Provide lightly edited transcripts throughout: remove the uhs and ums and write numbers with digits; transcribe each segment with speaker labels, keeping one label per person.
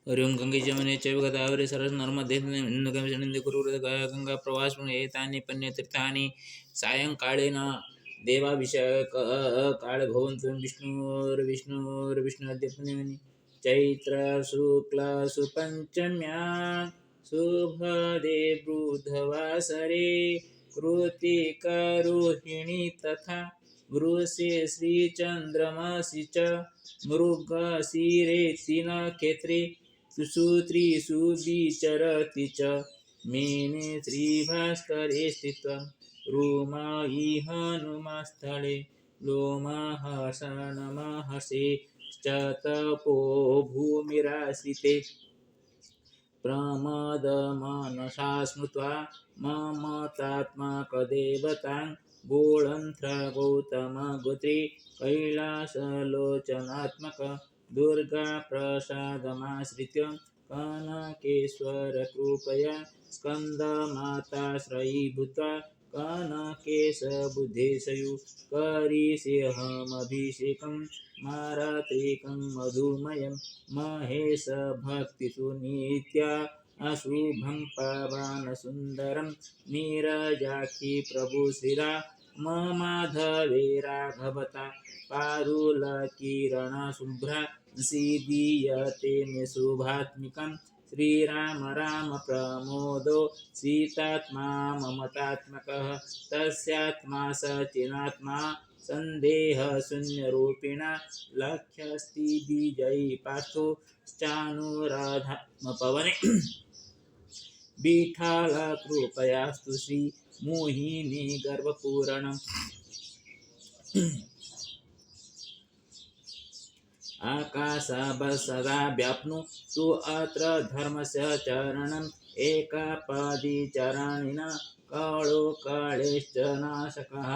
Speaker 1: हरि ओं गंगे जमुने चैव गोदावरी सरस्वती नर्मदे नंदे कुरु गंगा प्रवास एतानि पुण्यतीर्थानि सायंकाळेन देवाभिषेक काले भवन्तु विष्णुर्विष्णुर्विष्णुअद्य पुण्यमनि चैत्र शुक्ल सुपञ्चम्यां शुभदे बुधवासरे कृतिकारोहिणी तथा वृषे श्रीचन्द्रमसि च मृगशिरेति नक्षत्रे सुत्रिषु विचरति च मेने श्रीभास्करे स्थित्वा रोमा इह हनुमस्थले लोमहर्षणमहर्षे च तपो भूमिराश्रिते प्रमदमनसा स्मृत्वा ममतात्मकदेवतां गोळन्थगौतमगोत्रे कैलासलोचनात्मक दुर्गाप्रसादमाश्रित्य कनकेश्वरकृपया स्कन्दमाताश्रयीभूत्वा कनकेशबुद्धेशयु करिष्यहमभिषेकं मारात्रिकं मधुमयं महेशभक्तिषु नित्या अशुभं पावनसुन्दरं नीरजाक्षि प्रभु श्रीराममाधवे राघवता पारुलकिरणशुभ्रा सीदीयते मे शुभात्मिकं श्रीराम राम प्रमोदो सीतात्मा ममतात्मकः तस्यात्मा सचिनात्मा संदेहशून्यरूपिणा लक्ष्यस्ति विजयी पार्थो चानुराधात्मपवने विठ्ठल कृपयास्तु श्री मोहिनी गर्भपूरणम् आकाशवत्सदा व्याप्नुतु अत्र धर्मस्य चरणम् एकापदिचरणेन कालो कालेश्च नाशकः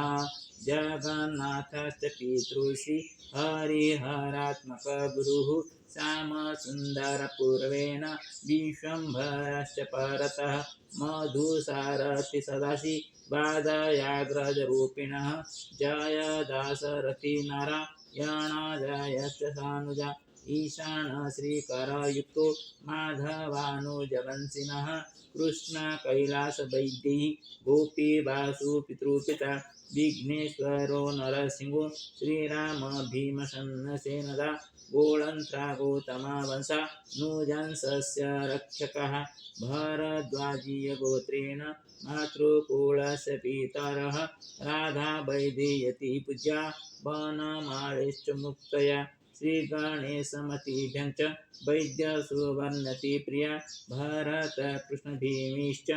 Speaker 1: जगन्नाथश्च पितृषि हरिहरात्मक गुरुः श्यामसुन्दरपूर्वेण विश्वम्भरश्च परतः मधुसारथि सदाशि वादयाग्रजरूपिणः जयदाशरथि नारायणाजयश्च सानुजा ईशान श्रीकरयुक्तो माधवानुजवंशिनः कृष्ण कैलासवैद्यैः गोपीवासु पितृपिता विघ्नेश्वरो नरसिंहो श्रीराम भीमसन्नसेनदा गोळन्त्रा गौतमवंशा नुजंसस्य रक्षकः भरद्वाजीयगोत्रेण मातृकुलस्य पितरः राधा वैदेयती पूज्या वनमाळेश्च मुक्तया श्रीगणेशमतिभ्यं च वैद्यसुवर्णति प्रिया भरतकृष्णभीमिश्च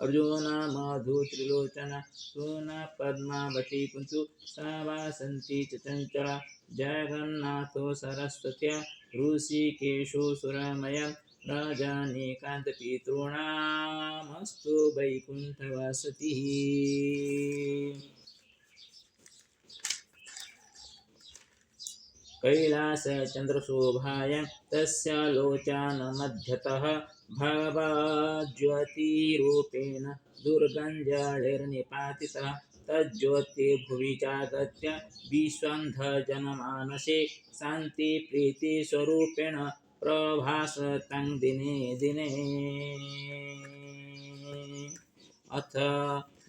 Speaker 1: अर्जुनमधुत्रिलोचना सुनपद्मावती कुन्तु सा वासन्ती च चञ्चला जगन्नाथो सरस्वत्या ऋषिकेशो सुरमया रजनीकान्तपितॄणामस्तु वैकुण्ठवासतिः कैलासचन्द्रशोभायां तस्य लोचनमध्यतः भगवज्योतिरूपेण दुर्गञ्जलिर्निपातितः तज्ज्योतिर्भुवि जागत्य विश्वन्धजनमानसे शान्तिप्रीतिस्वरूपेण प्रभासतां दिने दिने अथ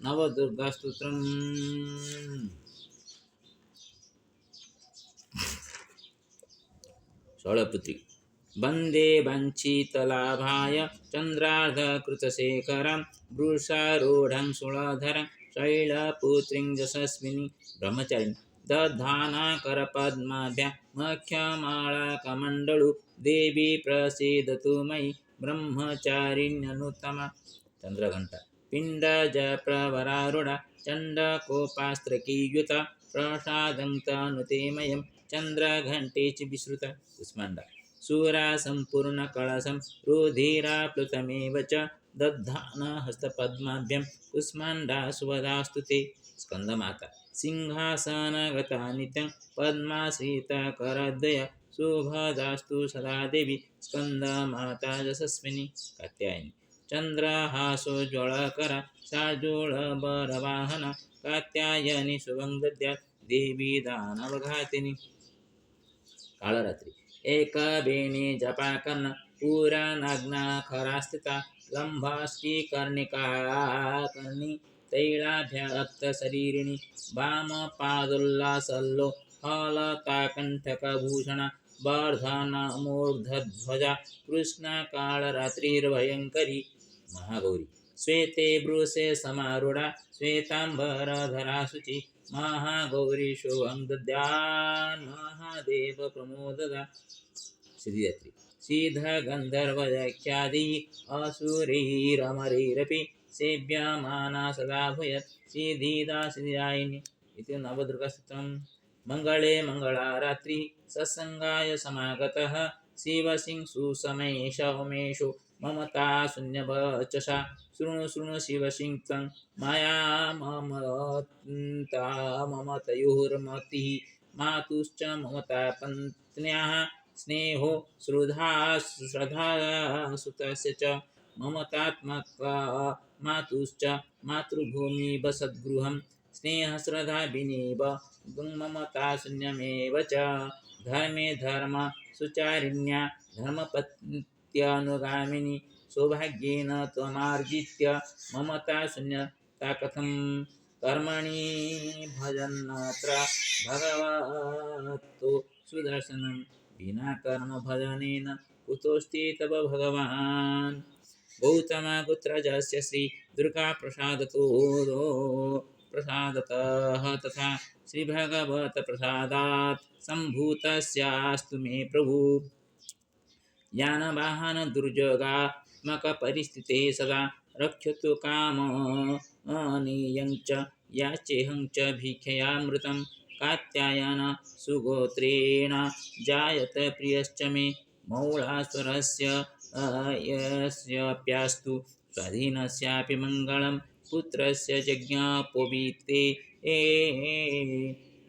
Speaker 1: नवदुर्गास्तोत्रम् षोडपुत्री वन्दे वञ्चितलाभाय चन्द्रार्धकृतशेखरं वृषारूढं शूलधरं शैलपुत्रीं यशस्विनी ब्रह्मचारिणी दधानाकरपद्माभ्यां मख्यमालाकमण्डलु देवी प्रसीदतु मयि ब्रह्मचारिण्यनुत्तमा चन्द्रघण्टा पिण्डजप्रवरारूढा चण्डकोपास्त्रकीयुता प्रसादं तनुते मयं चन्द्रघण्टे च विश्रुता कुष्माण्डा सुरासम्पूर्णकलशं रुधिराप्लुतमेव च दधानहस्तपद्माभ्यां कुष्माण्डा सुवदास्तु ते स्कन्दमाता सिंहासनगता नित्यं पद्माश्रितकरद्वय शुभदास्तु सदा देवी स्कन्दमाता यशस्विनी कात्यायनी चन्द्रहासोज्ज्वलकरा शार्दूलबरवाहना कात्यायनी शुभं दद्यात् देवी दानवघातिनी कालरात्रि एकवेणी जपाकर्ण पुराणाग्ना खरास्थिता लंभास्की कर्णिका कर्णी तैलाभ्यक्तशरीरिणी वामपादोल्लासल्लो हलताकण्ठकभूषणा वर्धनमूर्धध्वजा कृष्णकालरात्रिर्भयङ्करी महागौरी श्वेते ब्रूसे समारूढा श्वेताम्बरधरा शुचि महागौरी शुभं दद्यान् महादेव प्रमोददा सिद्धिदात्री सिद्धगन्धर्वख्यादि असुरैरमरैरपि सेव्यमाना सदा भूयत् सिद्धिदा सिद्धिदायिनी इति नवदुर्गास्तोत्रम्। मंगले मंगलारात्रि सत्संगाय समागतः शिवसिंह सुसमेश उमेशो ममता शून्यवचसा शृणु शृणु शिवसिंह तं माया ममता ममतयोर्मतिः मातुश्च ममता पत्न्याः स्नेहो श्रद्धा सुतस्य च ममतात्मका मातुश्च मातृभूमि वसद्गृहं स्नेहश्रद्धा विनीव ममता शून्यमेव च धर्मे धर्म सुचारिण्या धर्मपत्यानुगामिनी सौभाग्येन त्वमार्जित्य ममता शून्यता कथं कर्मणि भजन्नत्र भगवतो सुदर्शनं विना कर्म भजनेन कुतोऽस्ति तव भगवान् गौतमगोत्रजस्य श्री दुर्गा प्रसादतः तथा श्रीभगवत प्रसादात् सम्भूतस्यास्तु मे प्रभु यानवाहन दुर्योगात्मकपरिस्थिते सदा रक्षतु कामनीयं च याचेहं च भिक्षयामृतं कात्यायन सुगोत्रेण जायत प्रियश्च मे मौलासुरस्य यस्याप्यास्तु स्वाधीनस्यापि मङ्गलं पुत्रस्य यज्ञोपवीते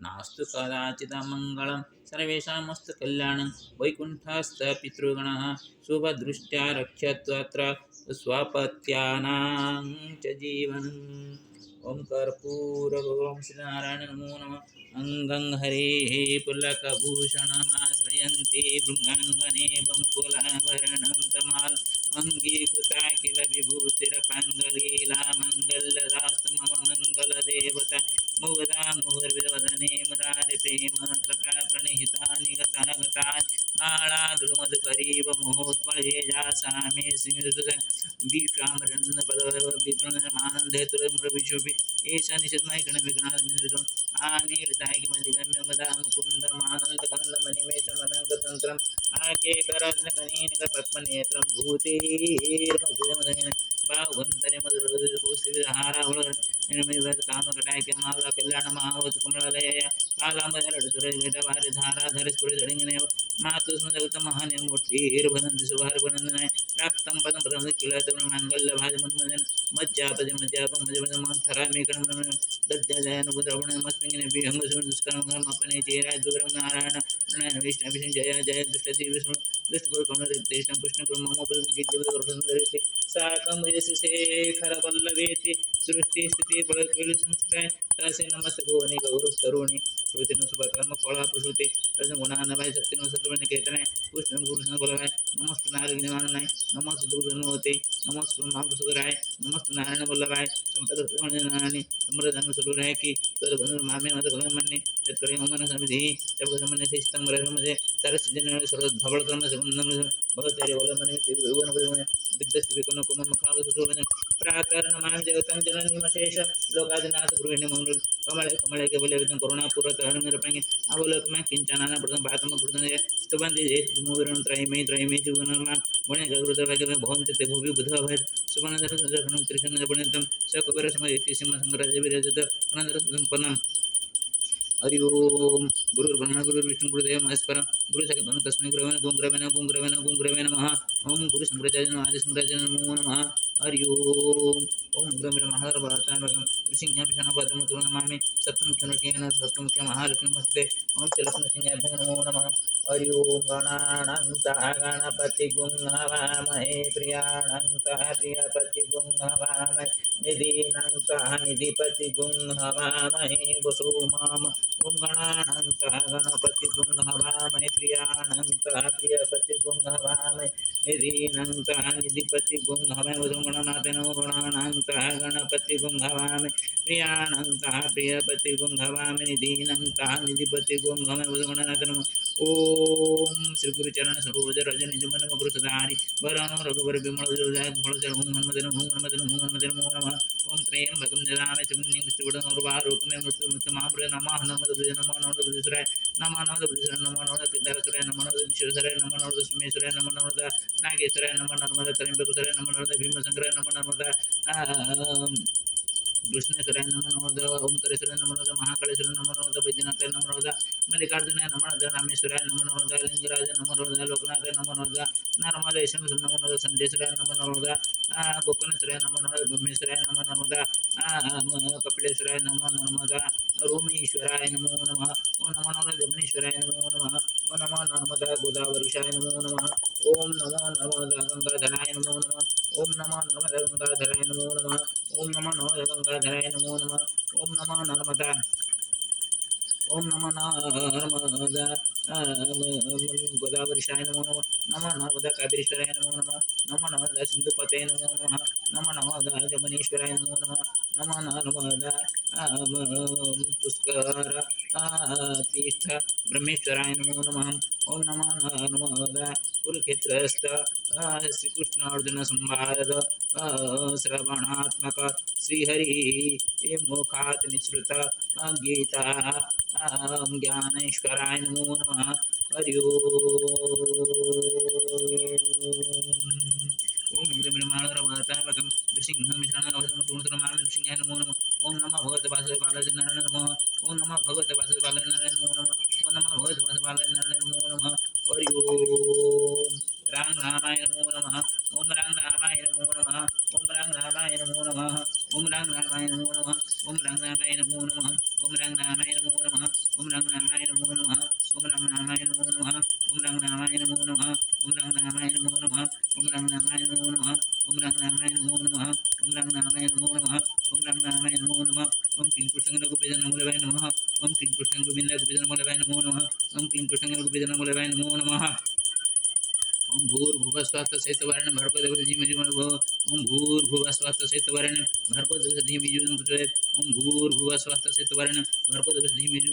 Speaker 1: नास्तु कदाचिदमङ्गलं सर्वेषामस्तु कल्याणं वैकुण्ठस्थपितृगणः शुभदृष्ट्या रक्षत्वत्र स्वपत्यानां च जीवनम् ओं कर्पूरगौरं श्रीनारायण नमो नमः अङ्गं हरेः पुलकभूषणमाश्रयन्ति भृङ्गाङ्गनेवं कुलाभरणं तमाल अङ्गीकृता किल विभूतिरपाङ्गलीला मङ्गलदास्तु मम मङ्गलदेवता मुगदा मुहुर्विदवदने मुरारिप्रेम कृपा प्रणिहिता निगता गता मालादुर्मधुकरीव महोत्पले जासामे सिंहसुत विश्वामरन्नपदविप्रणमानन्दे तुरमुरविशोभि एषा निषद्मयगणविघ्नामिन्द्रितम् आमीलिताय किमधिगम्य मदा मुकुन्दमानन्दकन्दमनिमेषमनङ्गतन्त्रम् आकेकरत्नकनीनिकपद्मनेत्रं भूतेर्मभुजमदयन बाहुवन्तरे मधुरहारावलकामकटायकमाला कल्याणमावतु कमलालय कालाम्बरधरधाराधरस्फुरधरिङ्गनेव मातुस्मदगतमहान्यमूर्तिर्भदन्ति सुभार्भनन्दनाय प्राप्तं पदं पदं किलतमङ्गल्यभाजमन्मदन मज्जापदे मज्जापं मज्जपदमन्थरामेकणं दद्याजयनुद्रवणमस्मिन् विहङ्गसुन्दुष्कर्मपने चेराय दूरं नारायण प्रणयन विष्णु जय जय दुष्टति विष्णु दुष्टपुरकमलतेष्टं कृष्णकुरु मम पदगीतवरसुन्दरेति साकं यशि शेखरवल्लभेति सृष्टिस्थितिफलकेलिसंस्थिताय तस्य नमस्ते भुवने गौरवस्तरुणि श्रुतिनो शुभकर्म फला प्रसूति रजगुणानवाय शक्तिनो सत्वनिकेतनाय कृष्णं गुरुसंबलवाय नमस्ते नारगिणवाणनाय नमस्ते दुर्गनोते नमस्ते मातृसुधराय नमस्ते नारायण वल्लभाय संपदनारायणी समृद्धन सुरुराय की मामे मत मन्ने तत्करे ओमन समिधि जब समन्ने से स्तंभ मध्ये सरसजन सर्व धवल क्रम संबंधम भगतेरे वल्लमने भुवन भुवन दिग्दस्ति विकर्ण कुमन मखाव सुसोवन प्राकरण मान जगतं जननीमशेष लोकादिनाथ गृहिणी मंगल कमले कमले के बोले विदं करुणा पूर्वक हरण निरपेंगे अवलोक में किंचनाना प्रथम बातम प्रथम स्तुवंति जे मुविरण त्रयमे जीवनमा गुणे गरुड़ लगे भवन्ति ते भुवि बुध भय सुमनंदर सुदर्शन त्रिशूल जपनितं सकबर समयति सिंह संग्राज विराजत अनंतर संपन्नम हरि ओम गुरुर्ब्रह्मा गुरुर्विष्णु गुरुदेव महेश्वर गुरु साक्षात् तस्मै गुरुवे नमः ओम गुरु संग्राजाय आदि संग्राजाय नमो नमः हरि ओम गुरुमेव महाभारतामगं ऋषिज्ञापिषणपदं नमामि सप्तमुख्यं महालक्ष्मीमस्ते ओम चलस्म सिंहाभ्यं नमो नमः हरि ओं गणानां गणपतिगुं हवामहे प्रियाणां प्रियपतिगुं हवामहे निधीनां निधिपतिगुं हवामहे वसो माम ॐ गणानां गणपतिगुं हवामहे प्रियाणां प्रियपतिगुं हवामहे निधीनां निधिपतिगुं हवामहे वसो गणनाथेन गणानां गणपतिगुं हवामहे प्रियाणां प्रियपतिगुं हवामहे निधीनां निधिपतिगुं हवामहे वसो गणनाथेन ओम श्री गुरु चरण सरोज रज निज मन मगुरु सदारि वरण रघुवर विमल जोदाय फल चर ओम हनुमते नमः ओम हनुमते नमः ओम हनुमते नमो नमः ओम त्र्यंबकं यजामहे सुगन्धिं पुष्टिवर्धनगर्भधारकं मृत्युमृत्युमामृत नमः नमः बुद्धे नमः नमः बुद्धेश्वराय नमः नमः बुद्धेश्वराय नमः नमः केदारेश्वराय नमः नमः विश्वेश्वराय नमः नमः सोमेश्वराय नमः नमः नागेश्वराय नमः नमः त्र्यंबकेश्वराय नमः नमः भीमशंकराय नमः नमः विष्णुश्वराय नमो नमः ओंकारेश्वराय नमो नमः महाकालेश्वराय नमो नमः वैद्यनाथाय नमो नमः मल्लिकार्जुनाय नमो नमः रामेश्वराय नमो नमः लिंगराज नमो नमः लोकनाथाय नमो नमः नर्मदेश्वर नमो नमः संडेश्वराय नमो नमः गोकर्णेश्वराय नमो नमः ब्रह्मेश्वराय नमो नमः कपिलेश्वराय नमो नमः रोमेश्वराय नमो नमः ओम नमो नमः जमनेश्वराय नमो नमः ओम नमो नर्मदा गोदावरीशाय नमो नमः ओम नमो नर्मदा गंगाधराय नमो नमः ओम नमो नर्मदा गंगाधराय नमो नमः ओम नमो नमः गंगाधराय नमो नमः ओम नमो नर्मदा ओम नमो नर्मदा गोदावरीशाय नमो नमः नमो नर्मदा कावेरीश्वराय नमो नमः नमो नर्मदा सिंधुपते नमो नमः नमो नर्मदा जमनीश्वराय नमो नमः नमो नर्मदा पुष्कर तीर्थ ब्रह्मेश्वराय नमो नमः ओम नमो नर्मदा कुरुक्षेत्रस्थ श्रीकृष्ण अर्जुन संवाद श्रवणात्मक श्रीहरि मुखात् निसृत गीता ज्ञानेश्वराय नमो नमः हरि ओम ब्रह्माणरवातामकं नृसिंहं शरणवसमतुणतरमामि नृसिंहाय नमो नमः ओम नमः भगवते वासुदेवाय नारायणाय नमः ओम नमः भगवते वासुदेवाय नारायणाय नमो नमः ओम नमः भगवते वासुदेवाय नारायणाय नमो नमः हरि ओम राम रामाय नमो नमः ओम राम रामाय नमो नमः ओम राम रामाय नमो नमः ओम राम रामाय नमो नमः ओम राम रामाय नमो नमः ओम राम रामाय नमो नमः ओम राम रामाय नमो नमः ओम राम रामाय नमो नमः ओम राम रामाय नमो नमः ओम राम रामाय नमो नमः ओम राम रामाय नमो नमः ओम राम रामाय नमो नमः ओम राम रामाय नमो नमः ओम राम रामाय नमो नमः ओम क्लीं कृष्ण गोपीजन नमोलवाय नमः ओम क्लीं कृष्ण गोविंद गोपीजन नमोलवाय नमो नमः ओम क्लीं कृष्ण गोपीजन नमोलवाय नमो नमः ओम भूर्भुवः स्वः तत्सवितुर्वरेण्यं भर्गो देवस्य धीमहि ओम भूर्भुवः स्वः तत्सवितुर्वरेण्यं भर्गो देवस्य धीमहि ओम भूर्भुवः स्वः तत्सवितुर्वरेण्यं भर्गो देवस्य धीमहि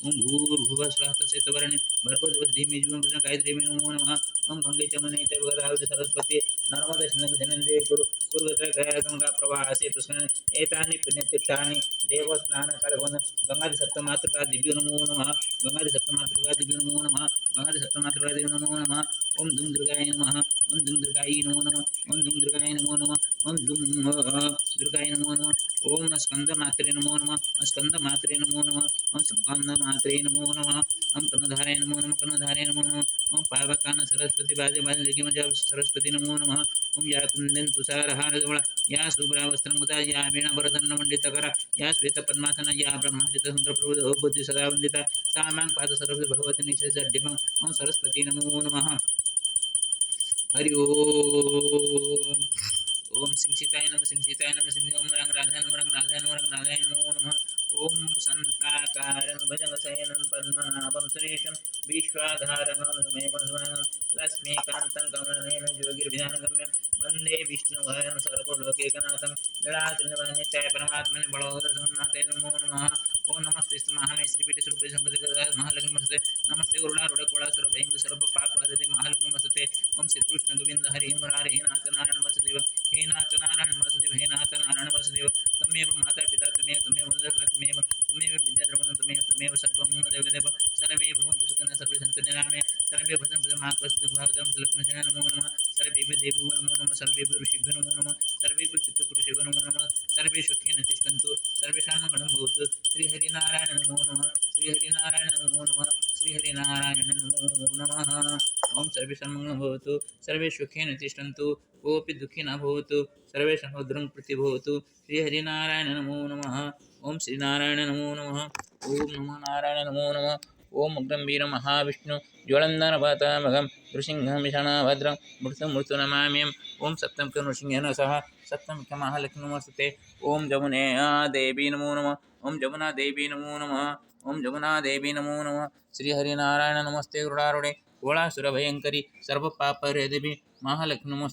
Speaker 1: ओम भूर्भुवः स्वः तत्सवितुर्वरेण्यं भर्गो देवस्य धीमहि गायत्री नमो नमः ओम गंगे च यमुने च गोदावरी सरस्वती नर्मदे सिन्धु जनेन्द्रिये कुरुगत्र गया गंगा प्रवाहसे पुष्करणे एतानि पुण्यतीर्थानि देवस्नानकाले गंगादि सप्तमातृका दिव्यो नमो नमः गंगादि सप्तमातृका दिव्यो नमो नमः गंगादि सप्तमातृका दिव्यो नमो नमः ओम दुम दुर्गाय नमः ओम दुम दुर्गाय नमो नमः ओम दुम दुर्गाय नमो नमः ओम दुम दुर्गाय नमो नमः ओम स्कंद मात्रे नमो नमः स्कंद मात्रे नमो नमः ओम स्कंद मात्रे नमो नमः ओम कर्णधाराय नमो नमः कर्णधाराय नमो नमः ओम पावकान सरस्वती बाजे बाजे लगी मजा सरस्वती नमो नमः ओम या कुंदन तुषारहार धवळ या शुभ्रा वस्त्रमुता या वीणा वरदन्न मंडितकर या श्वेत पद्मासन या ब्रह्माचित सुंदर प्रभु बुद्धि सदा वंदिता सामां पाद सर्वस्य भगवती निशेषड्यमं ओम सरस्वती नमो नमः हरि ओम ओम सिंचिताय नमः सिंचिताय नमः सिंह ओम रंग राधाय नमः रंग राधाय नमः रंग राधाय नमो नमः ओम संताकारं भजनशयनं पद्मनाभं सुरेशं विश्वाधारं मेघवर्णं लक्ष्मीकान्तं कमलनयनं योगिर्ध्यानगम्यं वन्दे विष्णुवरं सर्वलोकैकनाथं लीलात्रिनिवासाय परमात्मने बलवदसंनाथाय नमो नमः ओम नमस्ते महामे श्रीपीठ स्वरूपे संगत महालक्ष्मी नमस्ते नमस्ते गरुडारूढ कोळासुर भयंग सर्व पाप हरते महालक्ष्मी नमस्ते ओम श्री कृष्ण गोविंद हरि मुरारे हे नाथ नारायण वासुदेव हे नाथ नारायण वासुदेव हे नाथ नारायण वासुदेव तमेव माता पिता तमेव तमेव वंदना तमेव तमेव विद्याद्रवण तमेव तमेव सर्वं देवदेव सर्वे भवन्तु सुखिनः सर्वे सन्तु निरामया सर्वे भद्रं महात्मभागवतं लक्ष्मीशय नमो नमः सर्वे देवो नमो नमः सर्वे ऋषिभ्यो नमो नमः सर्वे पितृपुरुषेभ्यो नमो नमः सर्वे सुखिनः तिष्ठन्तु सर्वेषां मङ्गलं भवतु श्रीहरिनारायण नमो नमः श्रीहरिनारायण नमो नमः श्रीहरिनारायण नमो नमः ओम सर्वेषां मङ्गलं भवतु सर्वे सुखेन तिष्ठन्तु कोऽपि दुःखी न भवतु सर्वेषां भद्रं प्रतिभवतु श्रीहरिनारायण नमो नमः ओम श्रीनारायण नमो नमः ओम नमो नारायण नमो नमः ओम गंभीर महाविष्णु ज्वलंदनपतामघं नृसिंहं विषाणभद्रं मृत्यु नमाम्यहम् ओम सप्तम नृसिंहेन सह सप्तम महालक्ष्मी ओम जमुने देवी नमो नमः ओम जमुना देवी नमो नमः ओम जमुना देवी नमो नमः श्री हरिनारायण नमस्ते गरुडारूढे कोळासुरभयंकरी सर्व पापहरे देवी महालक्ष्मी नमस्ते।